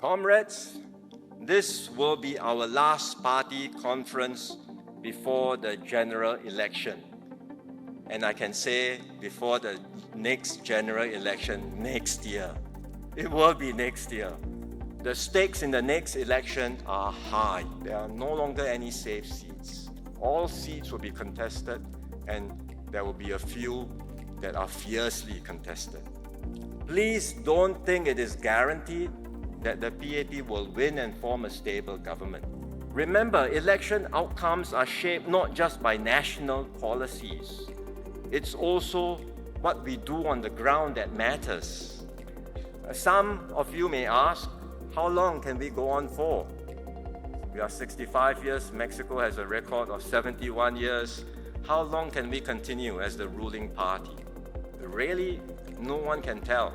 Comrades, this will be our last party conference before the general election. And I can say before the next general election next year. It will be next year. The stakes in the next election are high. There are no longer any safe seats. All seats will be contested, and there will be a few that are fiercely contested. Please don't think it is guaranteed that the PAP will win and form a stable government. Remember, election outcomes are shaped not just by national policies. It's also what we do on the ground that matters. Some of you may ask, how long can we go on for? We are 65 years, Mexico has a record of 71 years. How long can we continue as the ruling party? Really, no one can tell.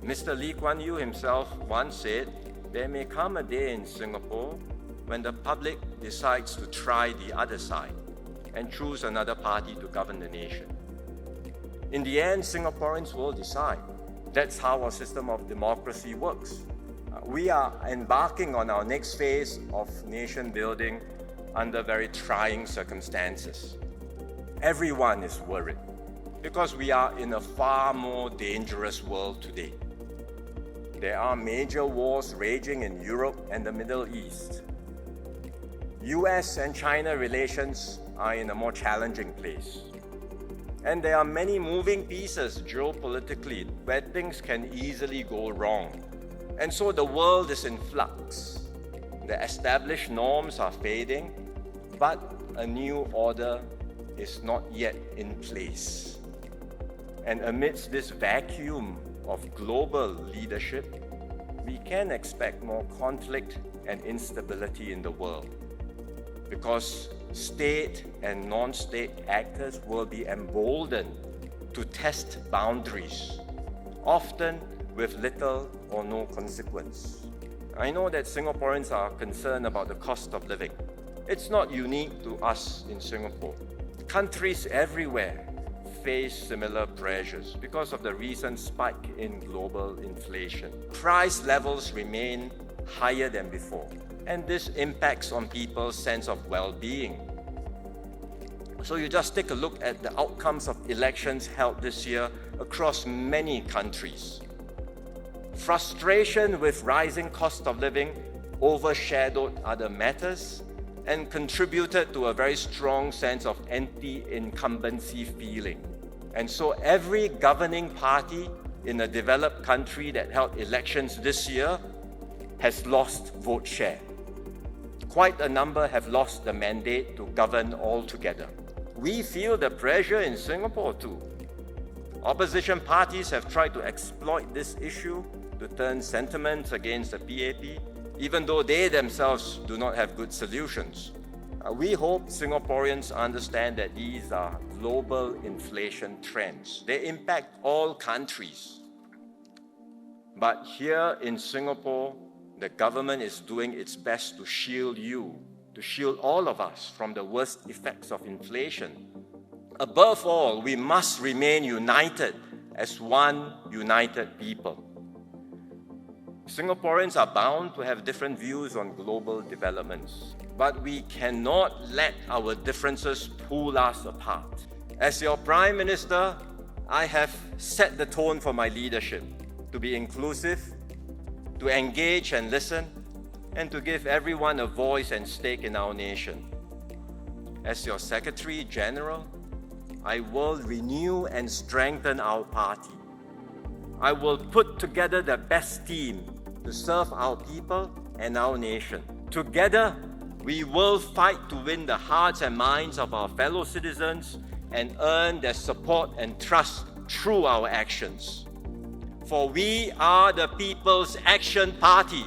Mr. Lee Kuan Yew himself once said, there may come a day in Singapore when the public decides to try the other side and choose another party to govern the nation. In the end, Singaporeans will decide. That's how our system of democracy works. We are embarking on our next phase of nation building under very trying circumstances. Everyone is worried because we are in a far more dangerous world today. There are major wars raging in Europe and the Middle East. US and China relations are in a more challenging place. And there are many moving pieces geopolitically where things can easily go wrong. And so the world is in flux. The established norms are fading, but a new order is not yet in place. And amidst this vacuum of global leadership, we can expect more conflict and instability in the world, because state and non-state actors will be emboldened to test boundaries, often with little or no consequence. I know that Singaporeans are concerned about the cost of living. It's not unique to us in Singapore. Countries everywhere face similar pressures because of the recent spike in global inflation. Price levels remain higher than before, and this impacts on people's sense of well-being. So you just take a look at the outcomes of elections held this year across many countries. Frustration with rising cost of living overshadowed other matters and contributed to a very strong sense of anti-incumbency feeling. And so every governing party in a developed country that held elections this year has lost vote share. Quite a number have lost the mandate to govern altogether. We feel the pressure in Singapore too. Opposition parties have tried to exploit this issue to turn sentiments against the PAP, even though they themselves do not have good solutions. We hope Singaporeans understand that these are global inflation trends. They impact all countries. But here in Singapore, the government is doing its best to shield you, to shield all of us from the worst effects of inflation. Above all, we must remain united as one united people. Singaporeans are bound to have different views on global developments, but we cannot let our differences pull us apart. As your Prime Minister, I have set the tone for my leadership to be inclusive, to engage and listen, and to give everyone a voice and stake in our nation. As your Secretary General, I will renew and strengthen our party. I will put together the best team to serve our people and our nation. Together, we will fight to win the hearts and minds of our fellow citizens and earn their support and trust through our actions. For we are the People's Action Party.